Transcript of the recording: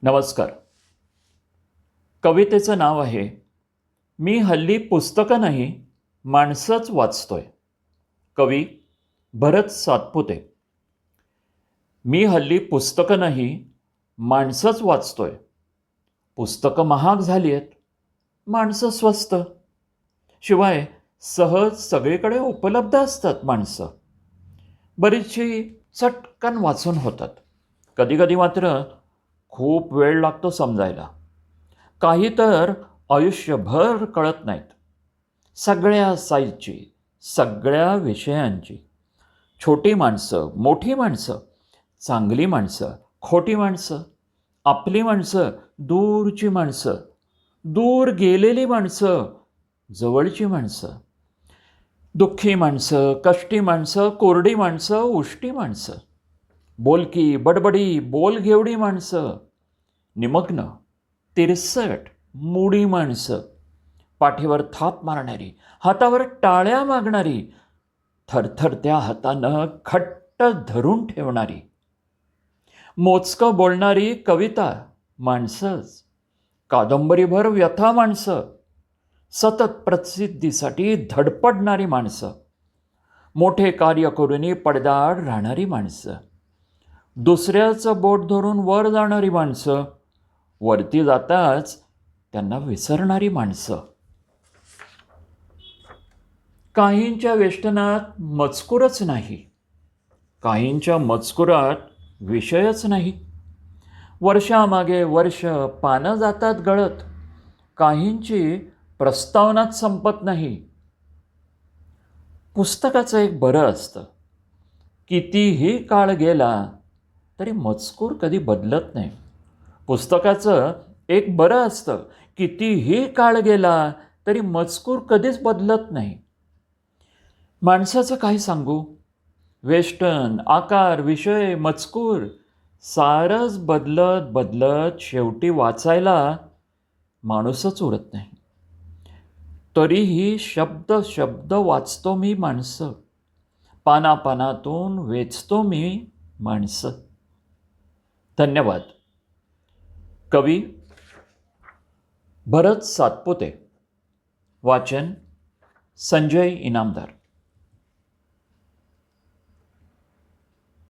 नमस्कार. कवितेचं नाव आहे मी हल्ली पुस्तकं नाही माणसंच वाचतोय. कवी भरत सातपुते. मी हल्ली पुस्तकं नाही माणसंच वाचतोय. पुस्तकं महाग झाली आहेत, माणसं स्वस्त. शिवाय सहज सगळीकडे उपलब्ध असतात माणसं. बरीचशी चटकन वाचून होतात. कधीकधी मात्र खूप वेळ लागतो समजायला. काही तर आयुष्यभर कळत नाहीत. सगळ्या साईजची, सगळ्या विषयांची. छोटी माणसं, मोठी माणसं, चांगली माणसं, खोटी माणसं, आपली माणसं, दूरची माणसं, दूर गेलेली माणसं, जवळची माणसं, दुःखी माणसं, कष्टी माणसं, कोरडी माणसं, उष्टी माणसं, बोलकी, बडबडी, बोलघेवडी माणसं, निमग्न, तिरसट, मुडी माणसं, पाठीवर थाप मारणारी, हातावर टाळ्या मागणारी, थरथरत्या हातानं घट्ट धरून ठेवणारी, मोजकं बोलणारी कविता माणसंच, कादंबरीभर व्यथा माणसं, सतत प्रसिद्धीसाठी धडपडणारी माणसं, मोठे कार्य करूनही पडदाड राहणारी माणसं, दुसऱ्याचं बोट धरून वर जाणारी माणसं, वरती जाताच त्यांना विसरणारी माणसं. काहींच्या वेष्टनात मजकूरच नाही, काहींच्या मजकुरात विषयच नाही. वर्षामागे वर्ष पानं जातात गळत, काहींची प्रस्तावनाच संपत नाही. पुस्तकाचं एक बरं असतं, कितीही काळ गेला तरी मजकूर कधी बदलत नाही. पुस्तकाचं एक बरं असतं, कितीही काळ गेला तरी मजकूर कधीच बदलत नाही. माणसाचं काय सांगू? वेष्टन, आकार, विषय, मजकूर सारंच बदलत बदलत शेवटी वाचायला माणूसच उरत नाही. तरीही शब्द शब्द वाचतो मी माणसं, पानापानातून वेचतो मी माणसं. धन्यवाद. कवी भरत सातपुते. वाचन संजय इनामदार.